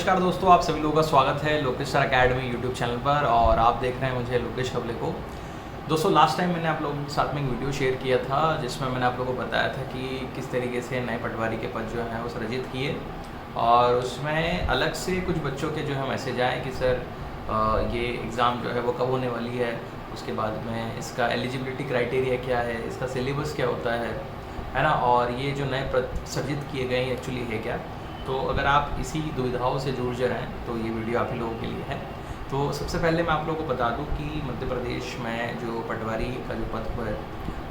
नमस्कार दोस्तों, आप सभी लोगों का स्वागत है Lokesh sir academy YouTube channel पर। और आप देख रहे हैं मुझे लोकेश कबले को। दोस्तों लास्ट टाइम मैंने आप लोगों के साथ में एक वीडियो शेयर किया था जिसमें मैंने आप लोगों को बताया था कि किस तरीके से नए पटवारी के पद जो हैं वो सृजित किए। और उसमें अलग से कुछ बच्चों के जो है मैसेज आए कि सर ये एग्ज़ाम जो है वो कब होने वाली है, उसके बाद में इसका एलिजिबिलिटी क्राइटेरिया क्या है, इसका सिलेबस क्या होता है ना, और ये जो नए पद सृजित किए गए हैं एक्चुअली है क्या। तो अगर आप इसी दुविधाओं से जूझ रहे हैं तो ये वीडियो आप ही लोगों के लिए है। तो सबसे पहले मैं आप लोगों को बता दूं कि मध्य प्रदेश में जो पटवारी का जो पद है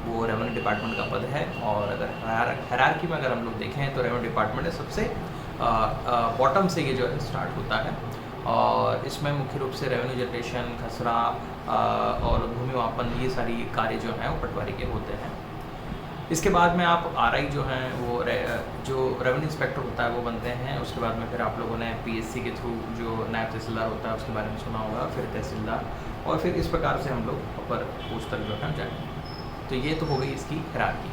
वो रेवेन्यू डिपार्टमेंट का पद है। और अगर हायरार्की में अगर हम लोग देखें तो रेवेन्यू डिपार्टमेंट सबसे बॉटम से ये जो है स्टार्ट होता है। और इसमें मुख्य रूप से रेवेन्यू जनरेशन, खसरा और भूमि मापन, ये सारी कार्य जो हैं वो पटवारी के होते हैं। इसके बाद में आप आरआई जो हैं वो जो रेवेन्यू इंस्पेक्टर होता है वो बनते हैं। उसके बाद में फिर आप लोगों ने पीएससी के थ्रू जो नायब तहसीलदार होता है उसके बारे में सुना होगा, फिर तहसीलदार, और फिर इस प्रकार से हम लोग अपर पोस्ट तक जो है जाएंगे। तो ये तो हो गई इसकी हायरार्की।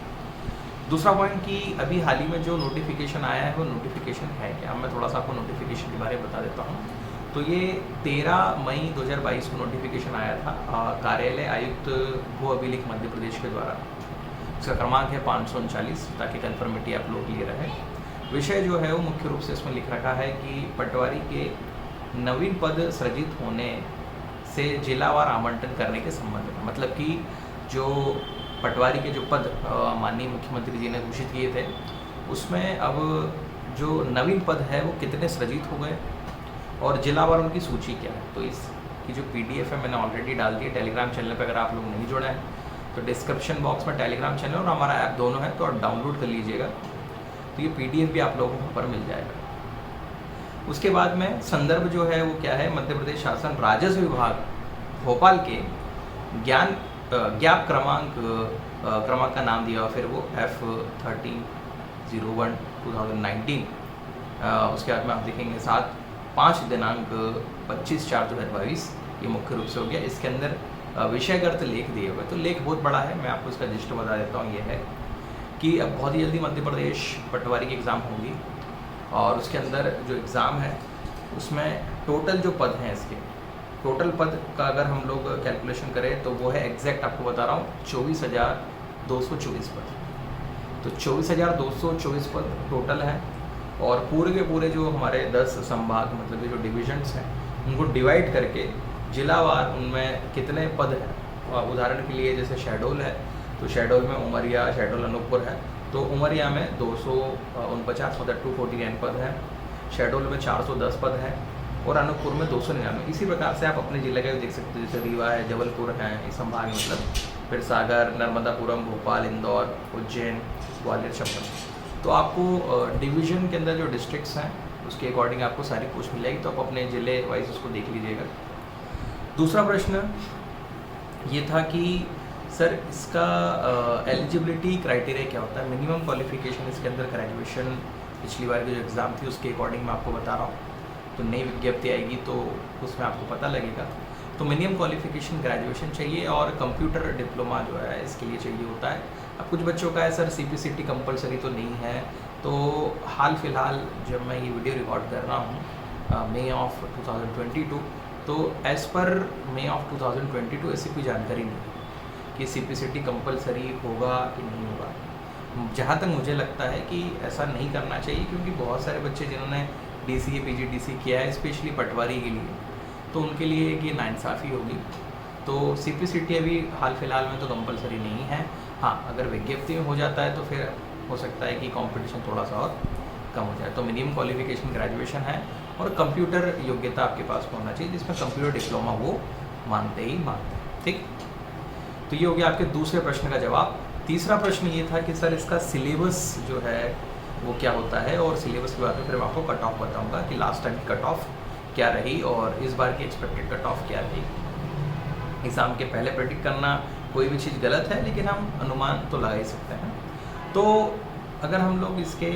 दूसरा पॉइंट कि अभी हाल ही में जो नोटिफिकेशन आया है वो नोटिफिकेशन है क्या, मैं थोड़ा सा आपको नोटिफिकेशन के बारे में बता देता हूँ। तो ये 13 मई 2022 को नोटिफिकेशन आया था कार्यालय आयुक्त भू अभिलेख मध्य प्रदेश के द्वारा। इसका क्रमांक है 539, ताकि कन्फर्मिटी आप लोग लिए रहे। विषय जो है वो मुख्य रूप से इसमें लिख रखा है कि पटवारी के नवीन पद सृजित होने से जिलावार आवंटन करने के संबंध में, मतलब कि जो पटवारी के जो पद माननीय मुख्यमंत्री जी ने घोषित किए थे उसमें अब जो नवीन पद है वो कितने सृजित हो गए और जिलावार उनकी सूची क्या है। तो इसकी जो PDF है मैंने ऑलरेडी डाल दी है टेलीग्राम चैनल पर। अगर आप लोग नहीं जुड़े हैं तो डिस्क्रिप्शन बॉक्स में टेलीग्राम चैनल और हमारा ऐप दोनों है, तो आप डाउनलोड कर लीजिएगा। तो ये PDF भी आप लोगों को पर मिल जाएगा। उसके बाद में संदर्भ जो है वो क्या है, मध्य प्रदेश शासन राजस्व विभाग भोपाल के ज्ञाप क्रमांक का नाम दिया, फिर वो F1301 2019। उसके बाद में आप देखेंगे 5 दिनांक 25/4/2022, ये मुख्य रूप से हो गया। इसके अंदर विषयगत लेख दिए हुए, तो लेख बहुत बड़ा है, मैं आपको इसका जिस्ट बता देता हूँ। ये है कि अब बहुत ही जल्दी मध्य प्रदेश पटवारी की एग्ज़ाम होगी और उसके अंदर जो एग्ज़ाम है उसमें टोटल जो पद हैं, इसके टोटल पद का अगर हम लोग कैलकुलेशन करें तो वो है एग्जैक्ट आपको बता रहा हूँ 24,224 पद। तो 24,224 पद टोटल है। और पूरे के पूरे जो हमारे 10 संभाग, मतलब जो डिविजन्स हैं, उनको डिवाइड करके जिलावार उनमें कितने पद हैं। उदाहरण के लिए जैसे शहडोल है तो शहडोल में उमरिया, शहडोल अनूपपुर है, तो उमरिया में 249 मतलब 249 पद हैं, शहडोल में 410 पद हैं और अनूपपुर में 299। इसी प्रकार से आप अपने जिले का भी देख सकते हैं, जैसे रीवा है, जबलपुर है, इस संभाग में, मतलब फिर सागर, नर्मदापुरम, भोपाल, इंदौर, उज्जैन, ग्वालियर, चंबल। तो आपको डिवीज़न के अंदर जो डिस्ट्रिक्ट्स हैं उसके अकॉर्डिंग आपको सारी पोस्ट मिल जाएगी, तो आप अपने ज़िले वाइज उसको देख लीजिएगा। दूसरा प्रश्न ये था कि सर इसका एलिजिबिलिटी क्राइटेरिया क्या होता है। मिनिमम क्वालिफिकेशन इसके अंदर ग्रेजुएशन, पिछली बार की जो एग्ज़ाम थी उसके अकॉर्डिंग मैं आपको बता रहा हूँ। तो नई विज्ञप्ति आएगी तो उसमें आपको पता लगेगा। तो मिनिमम क्वालिफिकेशन ग्रेजुएशन चाहिए और कंप्यूटर डिप्लोमा जो है इसके लिए चाहिए होता है। अब कुछ बच्चों का है सर CPCT कंपलसरी तो नहीं है। तो हाल फिलहाल जब मैं ये वीडियो रिकॉर्ड कर रहा हूँ मई ऑफ 2022, तो एज़ पर मई ऑफ 2022 ऐसी कोई जानकारी नहीं कि CPCT कंपलसरी होगा कि नहीं होगा। जहाँ तक मुझे लगता है कि ऐसा नहीं करना चाहिए, क्योंकि बहुत सारे बच्चे जिन्होंने DCA PGDC किया है स्पेशली पटवारी के लिए, तो उनके लिए ये नाइंसाफ़ी होगी। तो CPCT अभी हाल फिलहाल में तो कंपलसरी नहीं है। हाँ, अगर विज्ञप्ति में हो जाता है तो फिर हो सकता है कि कंपटीशन थोड़ा सा और कम हो जाए। तो मिनिमम क्वालिफिकेशन ग्रेजुएशन है और कंप्यूटर योग्यता आपके पास होना चाहिए, जिसमें कंप्यूटर डिप्लोमा वो मानते ही मानते हैं। ठीक, तो ये हो गया आपके दूसरे प्रश्न का जवाब। तीसरा प्रश्न ये था कि सर इसका सिलेबस जो है वो क्या होता है, और सिलेबस के बाद में फिर मैं आपको कट ऑफ बताऊँगा कि लास्ट टाइम की कट ऑफ क्या रही और इस बार की एक्सपेक्टेड कट ऑफ क्या रही। एग्ज़ाम के पहले प्रेडिक्ट करना कोई भी चीज़ गलत है, लेकिन हम अनुमान तो लगा ही सकते हैं। तो अगर हम लोग इसके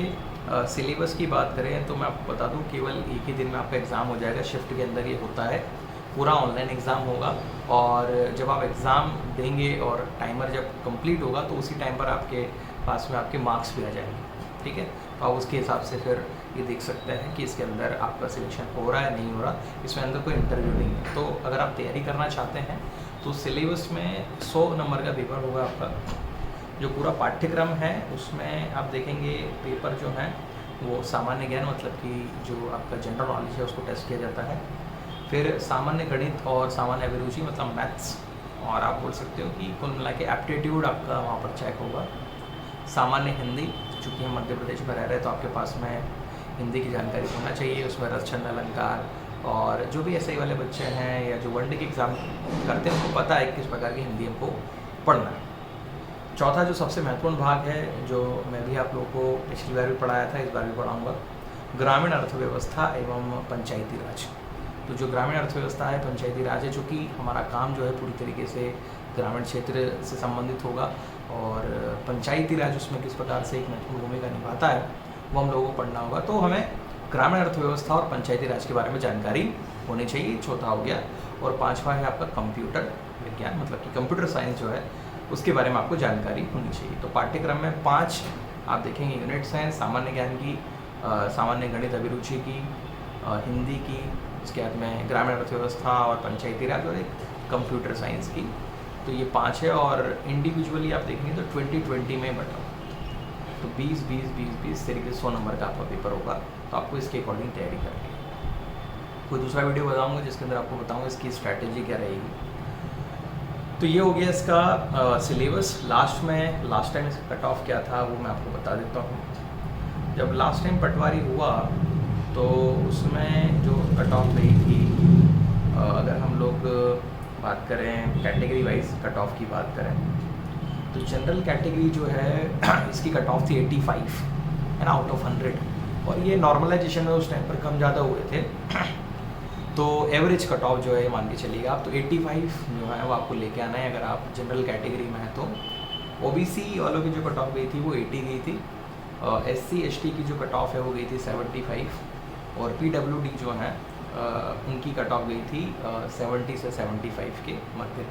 सिलेबस की बात करें तो मैं आपको बता दूं केवल एक ही दिन में आपका एग्ज़ाम हो जाएगा। शिफ्ट के अंदर ये होता है, पूरा ऑनलाइन एग्ज़ाम होगा और जब आप एग्ज़ाम देंगे और टाइमर जब कंप्लीट होगा तो उसी टाइम पर आपके पास में आपके मार्क्स भी आ जाएंगे। ठीक है, तो आप उसके हिसाब से फिर ये देख सकते हैं कि इसके अंदर आपका सिलेक्शन हो रहा है नहीं हो रहा, इसमें अंदर कोई इंटरव्यू नहीं है। तो अगर आप तैयारी करना चाहते हैं तो सिलेबस में 100 नंबर का पेपर होगा आपका। जो पूरा पाठ्यक्रम है उसमें आप देखेंगे पेपर जो है वो सामान्य ज्ञान मतलब कि जो आपका जनरल नॉलेज है उसको टेस्ट किया जाता है। फिर सामान्य गणित और सामान्य अभिरुचि मतलब मैथ्स, और आप बोल सकते हो कि कुल मिला के एप्टीट्यूड आपका वहाँ पर चेक होगा। सामान्य हिंदी, चूँकि हम मध्य प्रदेश में रह रहे हैं तो आपके पास में हिंदी की जानकारी होना चाहिए। उसमें रस छंद अलंकार, और जो भी एसआई वाले बच्चे हैं या जो वनडे के एग्ज़ाम करते हैं उनको पता है किस प्रकार की हिंदी हमको पढ़ना है। चौथा जो सबसे महत्वपूर्ण भाग है, जो मैं भी आप लोगों को पिछली बार भी पढ़ाया था, इस बार भी पढ़ाऊँगा, ग्रामीण अर्थव्यवस्था एवं पंचायती राज। तो जो ग्रामीण अर्थव्यवस्था है, पंचायती राज है, चूँकि हमारा काम जो है पूरी तरीके से ग्रामीण क्षेत्र से संबंधित होगा, और पंचायती राज उसमें किस प्रकार से एक महत्वपूर्ण भूमिका निभाता है वो हम लोगों को पढ़ना होगा। तो हमें ग्रामीण अर्थव्यवस्था और पंचायती राज के बारे में जानकारी होनी चाहिए, चौथा हो गया। और पांचवा है आपका कंप्यूटर विज्ञान मतलब कि कंप्यूटर साइंस जो है उसके बारे में आपको जानकारी होनी चाहिए। तो पाठ्यक्रम में 5 आप देखेंगे यूनिट्स हैं, सामान्य ज्ञान की, सामान्य गणित अभिरुचि की, हिंदी की, उसके बाद में ग्रामीण अर्थव्यवस्था और पंचायती राज, और एक कंप्यूटर साइंस की। तो ये 5 है, और इंडिविजुअली आप देखेंगे तो 20-20 में बटा, तो 20-20-20-20 तरीके से 100 नंबर का आपका पेपर होगा। तो आपको इसके अकॉर्डिंग तैयारी करनी है। कोई दूसरा वीडियो बताऊंगा जिसके अंदर आपको बताऊंगा इसकी स्ट्रैटेजी क्या रहेगी। तो ये हो गया इसका सिलेबस। लास्ट टाइम इसका कट ऑफ क्या था वो मैं आपको बता देता हूँ। जब लास्ट टाइम पटवारी हुआ तो उसमें जो कट ऑफ गई थी, अगर हम लोग बात करें कैटेगरी वाइज कट ऑफ की बात करें, तो जनरल कैटेगरी जो है इसकी कट ऑफ थी 85 है ना, आउट ऑफ 100। और ये नॉर्मलाइजेशन में उस टाइम पर कम ज़्यादा हुए थे, तो एवरेज कट ऑफ जो है मान के चलिएगा आप, तो 85 जो है वो आपको लेके आना है अगर आप जनरल कैटेगरी में है तो। ओबीसी वालों की जो कट ऑफ गई थी वो 80 गई थी, SC ST की जो कट ऑफ है वो गई थी 75, और PWD जो है उनकी कट ऑफ गई थी 70 से 75 के मध्य।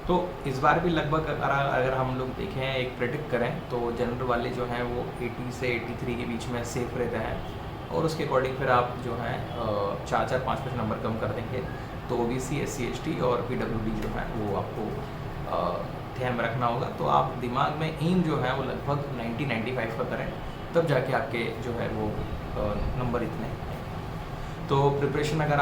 तो इस बार भी लगभग अगर हम लोग देखें एक प्रेडिक्ट करें तो जनरल वाले जो हैं वो 80 से 83 के बीच में सेफ रहते हैं, और उसके अकॉर्डिंग फिर आप जो है 4-4, 5-5 नंबर कम कर देंगे तो OBC SC ST और PWD जो है वो आपको ध्यान में रखना होगा। तो आप दिमाग में एम जो है वो लगभग 90-95 का करें, तब जाके आपके जो है वो नंबर इतने हैं। तो प्रिपरेशन अगर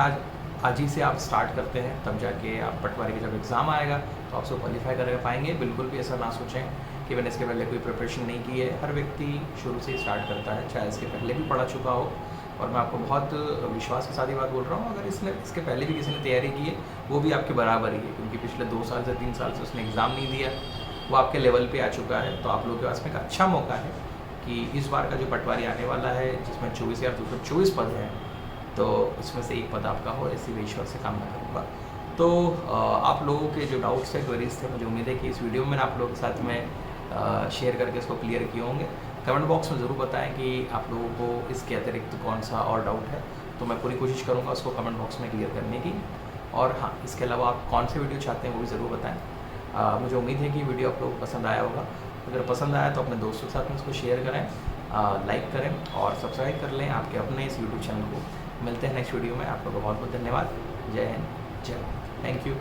आज ही से आप स्टार्ट करते हैं तब जाके आप पटवारी का जब एग्ज़ाम आएगा तो आप उसको क्वालिफाई कर पाएंगे। बिल्कुल भी ऐसा ना सोचें कि मैंने इसके पहले कोई प्रिपरेशन नहीं की है। हर व्यक्ति शुरू से ही स्टार्ट करता है, चाहे इसके पहले भी पढ़ा चुका हो। और मैं आपको बहुत विश्वास के साथ ही बात बोल रहा हूँ, अगर इसके पहले भी किसी ने तैयारी की है वो भी आपके बराबर ही है, क्योंकि पिछले 2 साल से 3 साल से उसने एग्ज़ाम नहीं दिया, वो आपके लेवल पे आ चुका है। तो आप लोगों के पास में एक अच्छा मौका है कि इस बार का जो पटवारी आने वाला है जिसमें 24,224 पद हैं, तो उसमें से एक पद आपका हो, ऐसी मैं ईश्वर से कामना करूँगा। तो आप लोगों के जो डाउट्स थे, क्वेरीज थे, मुझे उम्मीद है कि इस वीडियो में मैंने आप लोगों के साथ में शेयर करके इसको क्लियर किए होंगे। कमेंट बॉक्स में ज़रूर बताएं कि आप लोगों को इसके अतिरिक्त कौन सा और डाउट है, तो मैं पूरी कोशिश करूँगा उसको कमेंट बॉक्स में क्लियर करने की। और हाँ, इसके अलावा आप कौन से वीडियो चाहते हैं वो भी ज़रूर बताएं। मुझे उम्मीद है कि वीडियो आप लोगों को पसंद आया होगा। अगर पसंद आया तो अपने दोस्तों के साथ में इसको शेयर करें, लाइक करें और सब्सक्राइब कर लें आपके अपने इस यूट्यूब चैनल को। मिलते हैं नेक्स्ट वीडियो में। आप लोगों का बहुत बहुत धन्यवाद। जय हिंद, जय भारत। Thank you.